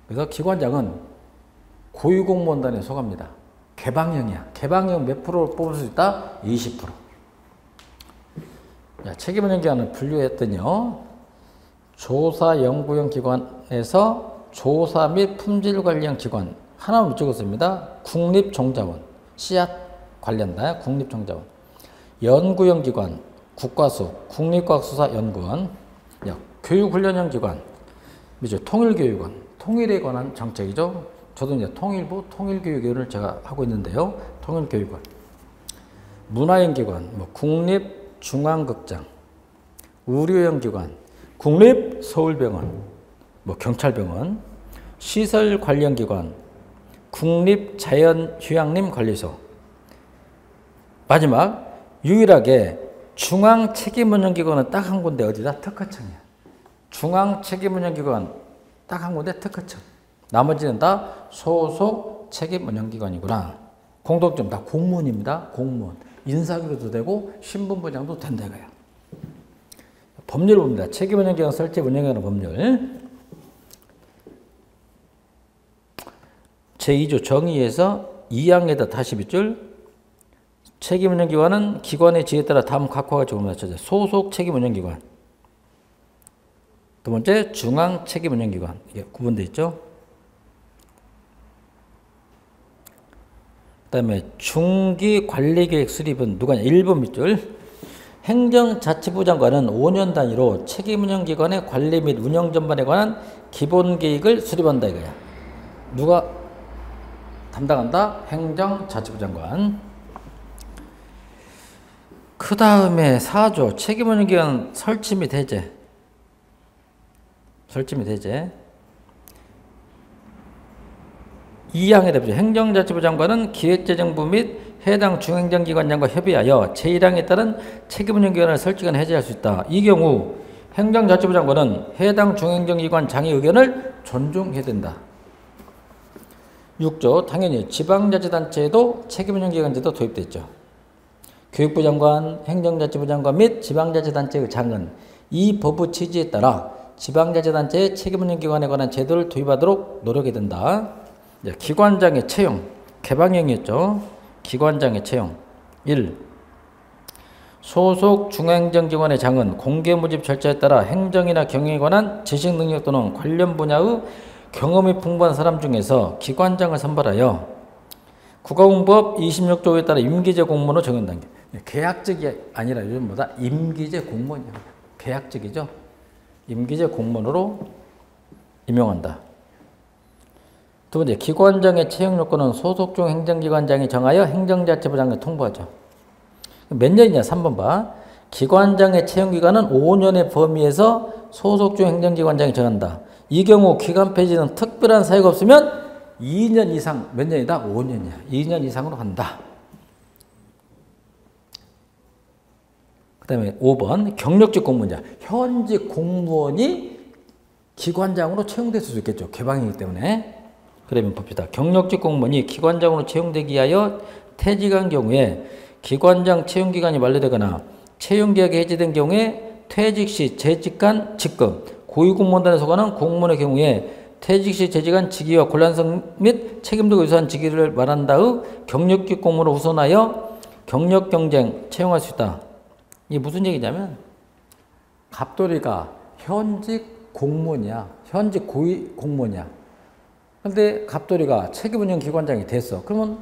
그래서 기관장은 고위공무원단에 속합니다. 개방형이야. 개방형 몇 프로를 뽑을 수 있다? 20%. 책임운영기관을 분류했더니요. 조사 연구형 기관에서 조사 및 품질 관리형 기관. 하나만 붙여줬습니다. 국립종자원. 씨앗 관련다. 국립종자원. 연구형 기관. 국과수. 국립과학수사연구원. 교육훈련형 기관. 통일교육원. 통일에 관한 정책이죠. 저도 이제 통일부 통일교육위원회를 제가 하고 있는데요. 통일교육원. 문화형 기관. 국립중앙극장. 의료형 기관. 국립서울병원. 경찰병원. 시설 관련 기관. 국립자연휴양림관리소. 마지막 유일하게 중앙책임운영기관은 딱 한 군데 어디다? 특허청이야. 중앙책임운영기관 딱 한 군데 특허청. 나머지는 다 소속 책임운영기관이구나. 공통점 다 공무원입니다. 공무원. 인사결여도 되고 신분보장도 된다 이거야. 법률을 봅니다. 책임운영기관 설치 운영하는 법률. 제2조 정의에서 2항에다 다시 밑줄. 책임운영기관은 기관의 지위에 따라 다음 각화가 적용되죠. 소속 책임운영기관. 두 번째 중앙 책임운영기관. 이게 구분되어 있죠. 그 다음에 중기관리계획 수립은 누가냐? 1번 밑줄. 행정자치부 장관은 5년 단위로 책임운영기관의 관리 및 운영 전반에 관한 기본계획을 수립한다 이거야. 누가 담당한다? 행정자치부 장관. 그 다음에 4조 책임운영기관 설치 및 해제. 설치 및 해제. 2항에 대표 행정자치부 장관은 기획재정부 및 해당 중행정기관장과 협의하여 제1항에 따른 책임운영기관을 설치거나 해제할 수 있다. 이 경우 행정자치부 장관은 해당 중행정기관 장의 의견을 존중해야 된다. 6조 당연히 지방자치단체에도 책임운영기관제도 도입됐죠. 교육부 장관, 행정자치부 장관 및 지방자치단체의 장은 이 법의 취지에 따라 지방자치단체의 책임운영기관에 관한 제도를 도입하도록 노력해야 된다. 기관장의 채용, 개방형이었죠. 기관장의 채용. 1. 소속 중앙행정기관의 장은 공개모집 절차에 따라 행정이나 경영에 관한 지식 능력 또는 관련 분야의 경험이 풍부한 사람 중에서 기관장을 선발하여 국가공법 26조에 따라 임기제 공무원으로 정한다. 계약직이 아니라 요즘보다 임기제 공무원이야. 계약직이죠. 임기제 공무원으로 임용한다. 두 번째, 기관장의 채용 요건은 소속 중 행정기관장이 정하여 행정자치부 장관에 통보하죠. 몇 년이냐? 3번 봐. 기관장의 채용기간은 5년의 범위에서 소속 중 행정기관장이 정한다. 이 경우 기간 폐지는 특별한 사유가 없으면 2년 이상, 몇 년이다? 5년이야. 2년 이상으로 한다. 그 다음에 5번, 경력직 공무원이야. 현직 공무원이 기관장으로 채용될 수도 있겠죠. 개방이기 때문에. 그러면 봅시다. 경력직 공무원이 기관장으로 채용되기 위하여 퇴직한 경우에 기관장 채용기간이 만료되거나 채용계약이 해지된 경우에 퇴직 시 재직한 직급, 고위공무원단에 속하는 공무원의 경우에 퇴직 시 재직한 직위와 곤란성 및 책임도 유사한 직위를 말한다의 경력직 공무원을 우선하여 경력 경쟁 채용할 수 있다. 이게 무슨 얘기냐면 갑돌이가 현직 공무원이야. 현직 고위 공무원이야. 근데 갑돌이가 책임운영기관장이 됐어. 그러면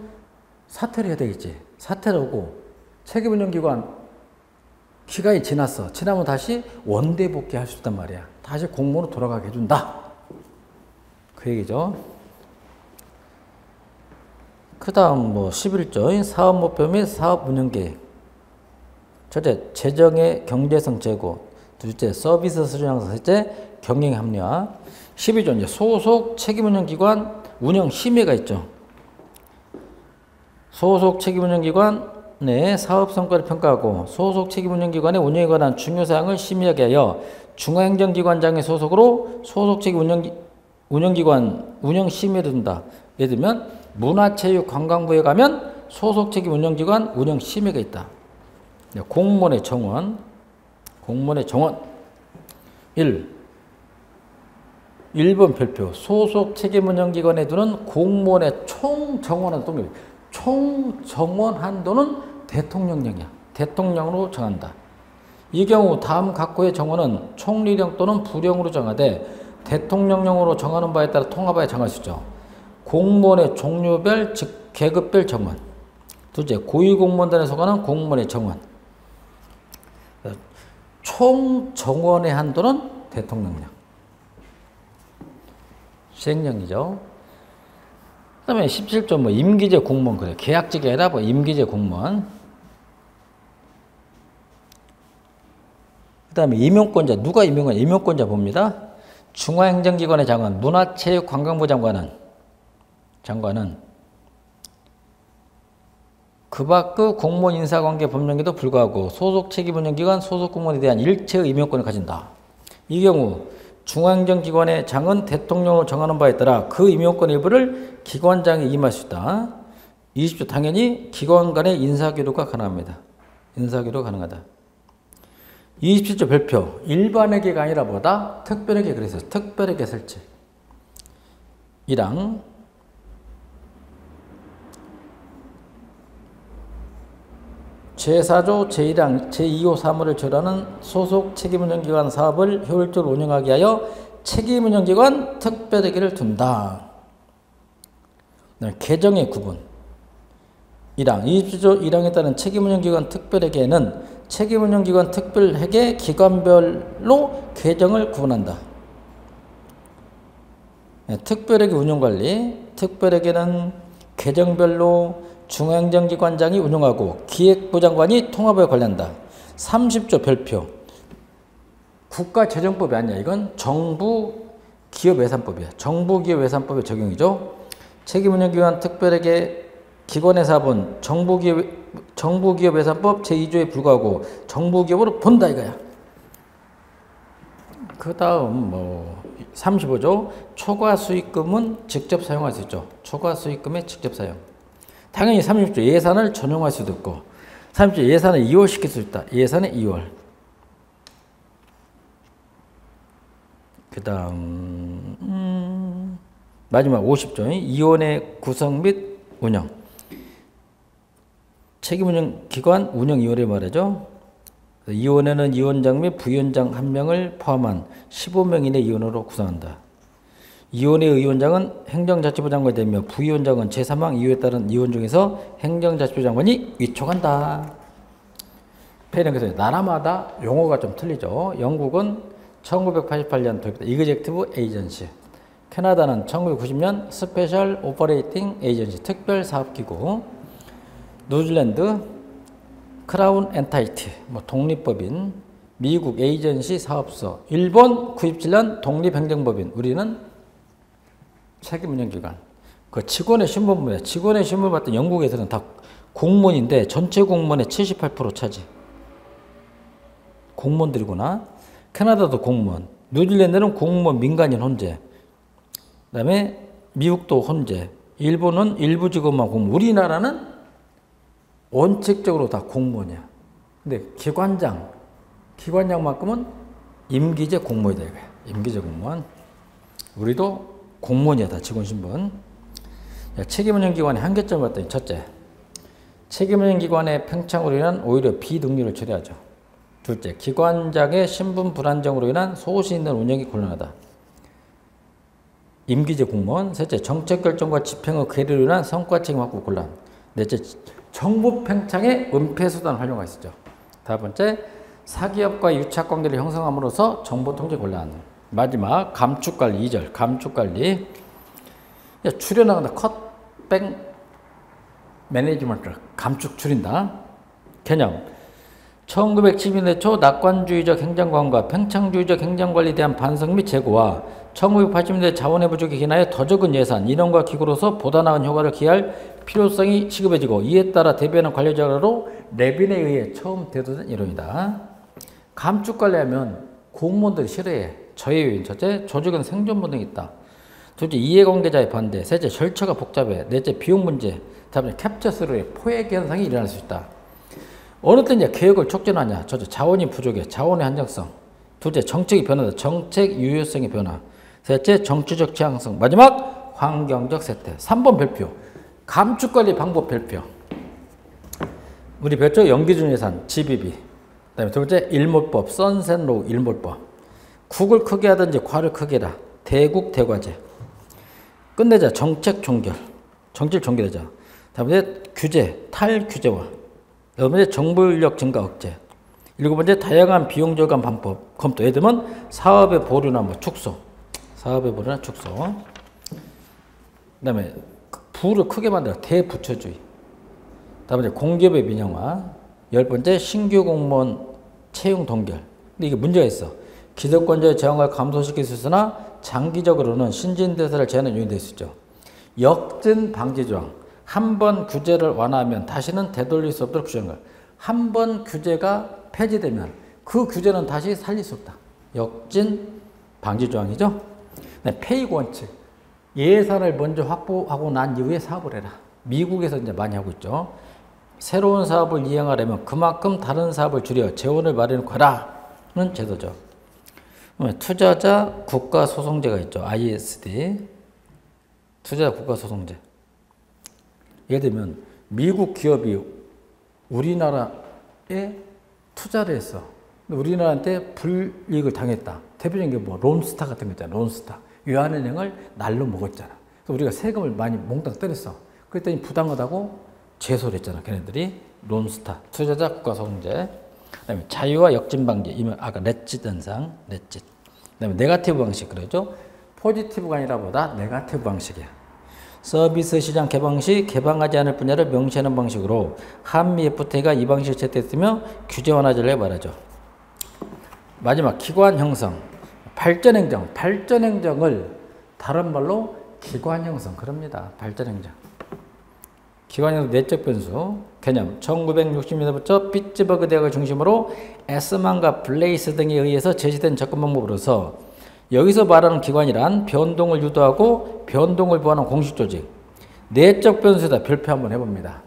사퇴를 해야 되겠지. 사퇴를 하고 책임운영기관 기간이 지났어. 지나면 다시 원대 복귀할 수 있단 말이야. 다시 공무원으로 돌아가게 해준다. 그 얘기죠. 그 다음 11조 사업목표 및 사업운영계획. 첫째, 재정의 경제성 제고. 둘째, 서비스 수준 향상. 셋째, 경영 합리화. 12조 이제 소속 책임운영기관 운영 심의가 있죠. 소속 책임운영기관 내 사업 성과를 평가하고 소속 책임운영기관의 운영에 관한 중요사항을 심의하게 하여 중앙행정기관장의 소속으로 소속 책임운영기관 운영 심의를 둔다. 예를 들면 문화체육관광부에 가면 소속 책임운영기관 운영 심의가 있다. 공무원의 정원. 공무원의 정원. 1번 별표. 소속 책임운영기관에 두는 공무원의 총 정원 한도는 총 정원 한도는 대통령령이야. 대통령으로 정한다. 이 경우 다음 각호의 정원은 총리령 또는 부령으로 정하되 대통령령으로 정하는 바에 따라 통합하여 정할 수 있죠. 공무원의 종류별 즉 계급별 정원. 둘째, 고위공무원단에 속하는 공무원의 정원. 총 정원의 한도는 대통령령. 시행령이죠. 그 다음에 17조 임기제 공무원 그래. 계약직이 아니라 임기제 공무원. 그 다음에 임용권자. 누가 임용권? 임용권자 봅니다. 중앙행정기관의 장관, 문화체육관광부 장관은 그 밖의 공무원 인사관계 법령에도 불구하고 소속 책임운영기관 소속 공무원에 대한 일체의 임용권을 가진다. 이 경우 중앙행정기관의 장은 대통령으로 정하는 바에 따라 그 임용권 일부를 기관장이 임할 수 있다. 20조 당연히 기관 간의 인사교류가 가능합니다. 인사교류가 가능하다. 27조 별표. 일반회계가 아니라 뭐다? 특별회계. 그래서 특별회계 설치. 1항 제4조 제1항 제2호 사무를 처리하는 소속 책임운영기관 사업을 효율적으로 운영하기 위하여 책임운영기관 특별회계를 둔다. 개정의 구분 1항 27조 1항에 따른 책임운영기관 특별회계는 책임운영기관 특별회계 기관별로 계정을 구분한다. 특별회계 운영관리 특별회계는 계정별로 중앙행정기관장이 운영하고 기획부 장관이 통합에 관련한다. 30조 별표 국가재정법이 아니야. 이건 정부기업예산법이야. 정부기업예산법의 적용이죠. 책임운영기관 특별회계 기관의 사업은 정부기업예산법 제2조에 불과하고 정부기업으로 본다 이거야. 그 다음 35조 초과수익금은 직접 사용할 수 있죠. 초과수익금의 직접 사용. 당연히 30조 예산을 전용할 수도 있고 30조 예산을 이월시킬 수 있다. 예산의 이월. 그 다음 마지막 50조 이원의 구성 및 운영. 책임운영기관 운영위원회 말이죠. 이원회는 이원장 및 부위원장 1명을 포함한 15명 이내 이원으로 구성한다. 이원회 의원장은 행정자치부 장관이 되며 부위원장은 제3항 이유에 따른 이원 중에서 행정자치부 장관이 위촉한다. 그래서 나라마다 용어가 좀 틀리죠. 영국은 1988년 도입된 이그젝티브 에이전시, 캐나다는 1990년 스페셜 오퍼레이팅 에이전시 특별사업기구, 뉴질랜드 크라운 엔타이티 독립법인, 미국 에이전시 사업소, 일본 97년 독립행정법인. 우리는 책임운영기관. 그 직원의 신분부에 직원의 신분을 받던 영국에서는 다 공무원인데 전체 공무원의 78% 차지. 공무원들이구나. 캐나다도 공무원, 뉴질랜드는 공무원 민간인 혼재, 그 다음에 미국도 혼재, 일본은 일부 직원만 공무원. 우리나라는 원칙적으로 다 공무원이야. 근데 기관장만큼은 임기제 공무원이다 이거야. 임기제 공무원. 우리도 공무원이야 다 직원 신분. 책임운영기관의 한계점을 봤더니 첫째, 책임운영기관의 팽창으로 인한 오히려 비능률을 초래하죠. 둘째, 기관장의 신분 불안정으로 인한 소신 있는 운영이 곤란하다. 임기제 공무원. 셋째, 정책 결정과 집행의 괴리로 인한 성과 책임 확보 곤란. 넷째, 정부 팽창의 은폐수단 활용할 수 있죠. 다섯 번째, 사기업과 유착관계를 형성함으로써 정보 통제 곤란. 마지막, 감축관리 2절. 감축관리. 줄여나간다. 컷백 매니지먼트. 감축 줄인다. 개념. 1970년대 초 낙관주의적 행정관과 팽창주의적 행정관리에 대한 반성 및 재고와 1980년대 자원의 부족에 기인하여 더 적은 예산, 인원과 기구로서 보다 나은 효과를 기할 필요성이 시급해지고 이에 따라 대비하는 관리자로 레빈에 의해 처음 대두된 이론이다. 감축관리하면 공무원들이 싫어해. 저해 요인. 첫째, 조직은 생존 본능이 있다. 둘째, 이해관계자의 반대. 셋째, 절차가 복잡해. 넷째, 비용 문제. 다음에 캡처스루의 포획 현상이 일어날 수 있다. 어느 때 이제 계획을 촉진하냐. 첫째, 자원이 부족해. 자원의 한정성. 둘째, 정책이 변화다. 정책 유효성의 변화. 셋째, 정치적 취향성. 마지막, 환경적 쇠퇴. 3번 별표. 감축관리 방법 별표. 우리 별표 연기준 예산, GBB. 그 다음에 두 번째, 일몰법, 선셋로우 일몰법. 국을 크게 하든지 과를 크게 해라. 대국 대과제. 끝내자, 정책 종결. 정책 종결하자. 다음에 규제, 탈규제화. 여섯 번째, 정부 인력 증가 억제. 일곱 번째, 다양한 비용 절감 방법 검토. 예를 들면 사업의 보류나 축소. 사업의 보류나 축소. 그 다음에 부를 크게 만들어. 대부처주의. 다음에 공기업의 민영화. 열 번째, 신규 공무원 채용 동결. 근데 이게 문제가 있어. 기득권자의 저항을 감소시킬 수 있으나 장기적으로는 신진대사를 제한하는 요인이 될 수 있죠. 역진 방지 조항. 한 번 규제를 완화하면 다시는 되돌릴 수 없도록 규제한 거야. 한 번 규제가 폐지되면 그 규제는 다시 살릴 수 없다. 역진 방지 조항이죠. 네, 페이고 원칙. 예산을 먼저 확보하고 난 이후에 사업을 해라. 미국에서 이제 많이 하고 있죠. 새로운 사업을 이행하려면 그만큼 다른 사업을 줄여 재원을 마련하라는 제도죠. 투자자 국가소송제가 있죠. ISD. 투자자 국가소송제. 예를 들면 미국 기업이 우리나라 투자를 했어. 근데 우리나라한테 불이익을 당했다. 대표적인 게 뭐 론스타 같은 거 있잖아. 론스타. 유한은행을 날로 먹었잖아. 그래서 우리가 세금을 많이 몽땅 때렸어. 그랬더니 부당하다고 제소를 했잖아. 걔네들이 론스타. 투자자 국가소송제. 그다음에 자유와 역진 방지. 이면 아까 렛짓 현상. 렛짓. 그다음에 네거티브 방식 그러죠. 포지티브가 아니라 보다 네거티브 방식이야. 서비스 시장 개방 시 개방하지 않을 분야를 명시하는 방식으로 한미 FTA가 이 방식을 채택했으며 규제 완화제를 말하죠. 마지막 기관 형성, 발전 행정. 발전 행정을 다른 말로 기관 형성 그럽니다. 발전 행정. 기관 형성 내적 변수 개념 1960년대부터 피츠버그 대학을 중심으로 에스만과 블레이스 등에 의해서 제시된 접근 방법으로서 여기서 말하는 기관이란 변동을 유도하고 변동을 보호하는 공식 조직. 내적 변수에다 별표 한번 해봅니다.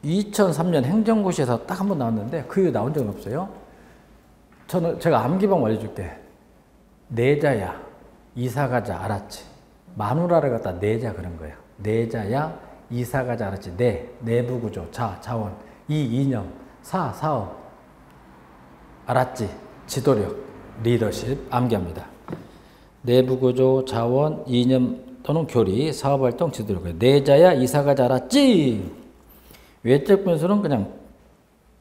2003년 행정고시에서 딱 한 번 나왔는데 그 이후 나온 적은 없어요. 제가 암기방 알려줄게. 내자야 이사가자 알았지. 마누라를 갖다 내자 그런 거예요. 내자야 이사가자 알았지. 내부구조 자원 이념 사업 알았지. 지도력 리더십 암기합니다. 내부구조, 자원, 이념 또는 교리, 사업활동, 지도력. 내자야 이사가자 알았지. 외적 변수는 그냥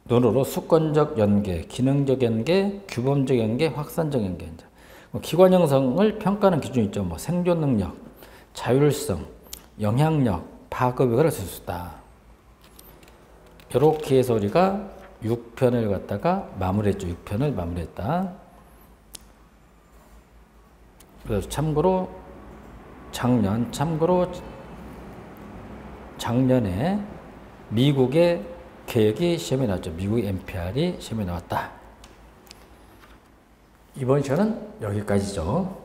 눈으로 수권적 연계, 기능적 연계, 규범적 연계, 확산적 연계. 기관 형성을 평가하는 기준이 있죠. 뭐 생존 능력, 자율성, 영향력, 파급력을 쓸 수 있다. 이렇게 해서 우리가 6편을 갖다가 마무리했죠. 6편을 마무리했다. 그래서 참고로 작년에 미국의 계획이 시험에 나왔죠. 미국의 NPR이 시험에 나왔다. 이번 시간은 여기까지죠.